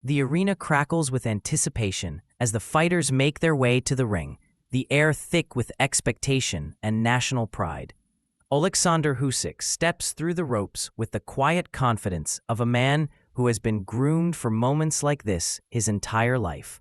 The arena crackles with anticipation as the fighters make their way to the ring, the air thick with expectation and national pride. Oleksandr Usyk steps through the ropes with the quiet confidence of a man who has been groomed for moments like this his entire life.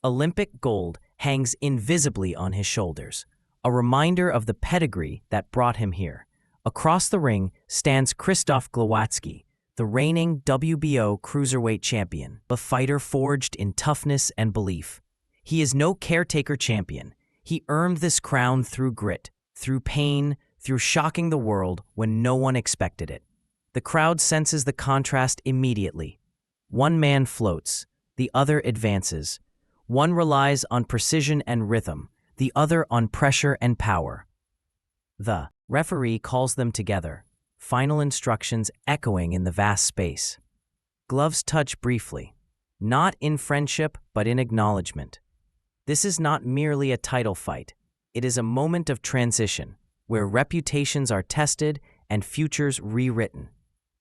Olympic gold hangs invisibly on his shoulders, a reminder of the pedigree that brought him here. Across the ring stands Krzysztof Głowacki, the reigning WBO Cruiserweight Champion, a fighter forged in toughness and belief. He is no caretaker champion. He earned this crown through grit, through pain, through shocking the world when no one expected it. The crowd senses the contrast immediately. One man floats, the other advances. One relies on precision and rhythm, the other on pressure and power. The referee calls them together, final instructions echoing in the vast space. Gloves touch briefly, not in friendship but in acknowledgement. This is not merely a title fight. It is a moment of transition, where reputations are tested and futures rewritten.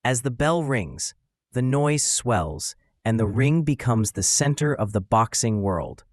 As the bell rings, the noise swells, and the ring becomes the center of the boxing world.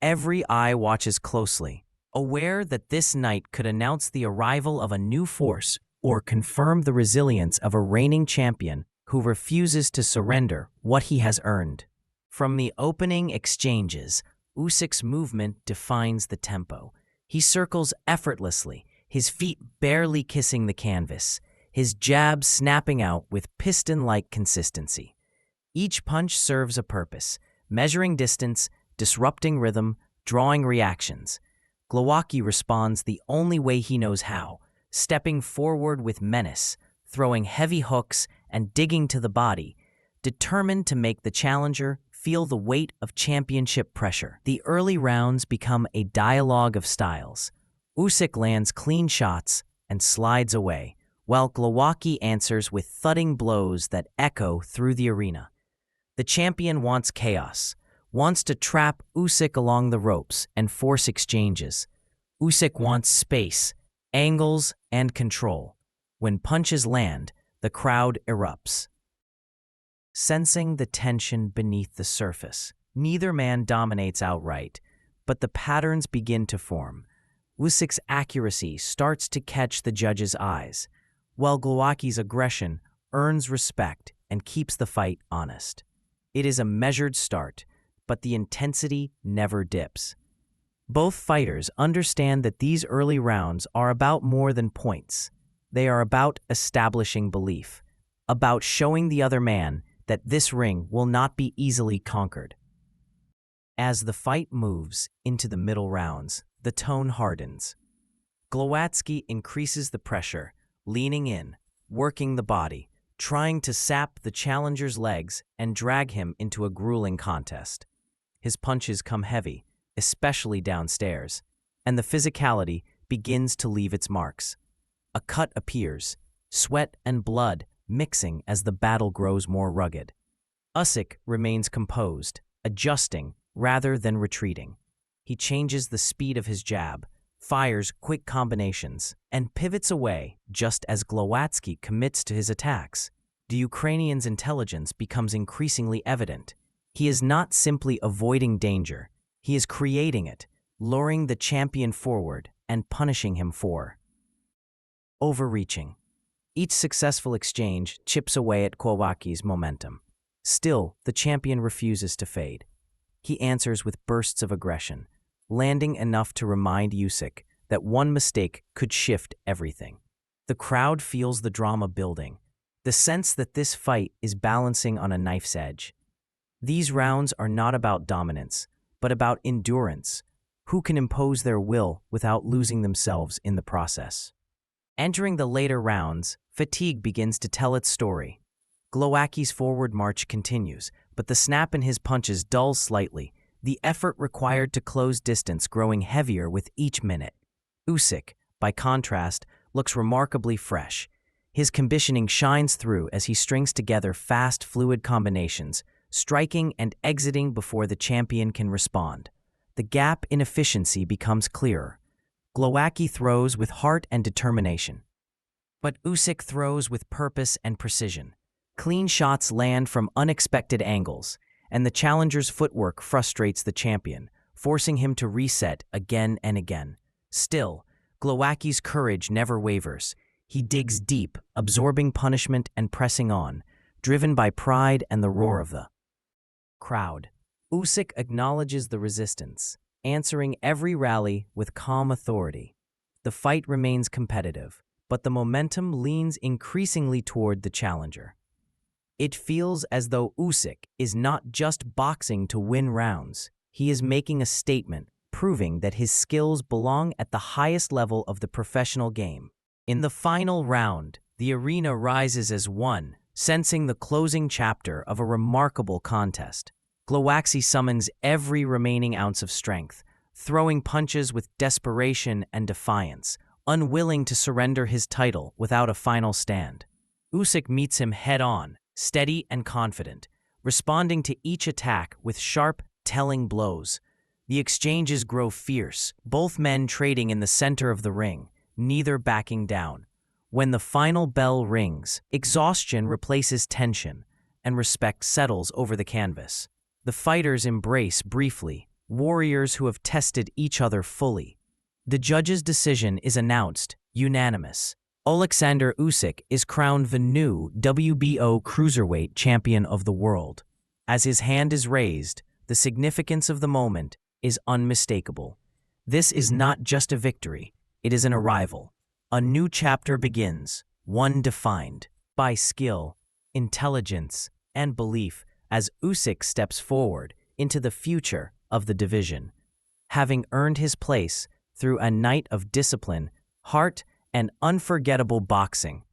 Every eye watches closely, aware that this night could announce the arrival of a new force or confirm the resilience of a reigning champion who refuses to surrender what he has earned. From the opening exchanges, Usyk's movement defines the tempo. He circles effortlessly, his feet barely kissing the canvas, his jab snapping out with piston-like consistency. Each punch serves a purpose, measuring distance, disrupting rhythm, drawing reactions. Głowacki responds the only way he knows how, stepping forward with menace, throwing heavy hooks and digging to the body, determined to make the challenger feel the weight of championship pressure. The early rounds become a dialogue of styles. Usyk lands clean shots and slides away, while Głowacki answers with thudding blows that echo through the arena. The champion wants chaos, wants to trap Usyk along the ropes and force exchanges. Usyk wants space, angles, and control. When punches land, the crowd erupts. Sensing the tension beneath the surface, neither man dominates outright, but the patterns begin to form. Usyk's accuracy starts to catch the judges' eyes, while Głowacki's aggression earns respect and keeps the fight honest. It is a measured start, but the intensity never dips. Both fighters understand that these early rounds are about more than points. They are about establishing belief, about showing the other man that this ring will not be easily conquered. As the fight moves into the middle rounds, the tone hardens. Głowacki increases the pressure, leaning in, working the body, trying to sap the challenger's legs and drag him into a grueling contest. His punches come heavy, especially downstairs, and the physicality begins to leave its marks. A cut appears, sweat and blood mixing as the battle grows more rugged. Usyk remains composed, adjusting rather than retreating. He changes the speed of his jab, fires quick combinations, and pivots away just as Głowacki commits to his attacks. The Ukrainian's intelligence becomes increasingly evident. He is not simply avoiding danger, he is creating it, luring the champion forward and punishing him for overreaching. Each successful exchange chips away at Głowacki's momentum. Still, the champion refuses to fade. He answers with bursts of aggression, landing enough to remind Usyk that one mistake could shift everything. The crowd feels the drama building, the sense that this fight is balancing on a knife's edge. These rounds are not about dominance, but about endurance. Who can impose their will without losing themselves in the process? Entering the later rounds, fatigue begins to tell its story. Głowacki's forward march continues, but the snap in his punches dulls slightly, the effort required to close distance growing heavier with each minute. Usyk, by contrast, looks remarkably fresh. His conditioning shines through as he strings together fast, fluid combinations, striking and exiting before the champion can respond. The gap in efficiency becomes clearer. Głowacki throws with heart and determination, but Usyk throws with purpose and precision. Clean shots land from unexpected angles, and the challenger's footwork frustrates the champion, forcing him to reset again and again. Still, Głowacki's courage never wavers. He digs deep, absorbing punishment and pressing on, driven by pride and the roar of the crowd. Usyk acknowledges the resistance, answering every rally with calm authority. The fight remains competitive, but the momentum leans increasingly toward the challenger. It feels as though Usyk is not just boxing to win rounds. He is making a statement, proving that his skills belong at the highest level of the professional game. In the final round, the arena rises as one, sensing the closing chapter of a remarkable contest. Głowacki summons every remaining ounce of strength, throwing punches with desperation and defiance, unwilling to surrender his title without a final stand. Usyk meets him head-on, steady and confident, responding to each attack with sharp, telling blows. The exchanges grow fierce, both men trading in the center of the ring, neither backing down. When the final bell rings, exhaustion replaces tension, and respect settles over the canvas. The fighters embrace briefly, warriors who have tested each other fully. The judge's decision is announced, unanimous. Oleksandr Usyk is crowned the new WBO Cruiserweight Champion of the world. As his hand is raised, the significance of the moment is unmistakable. This is not just a victory, it is an arrival. A new chapter begins, one defined by skill, intelligence, and belief as Usyk steps forward into the future of the division. Having earned his place through a night of discipline, heart, and unforgettable boxing,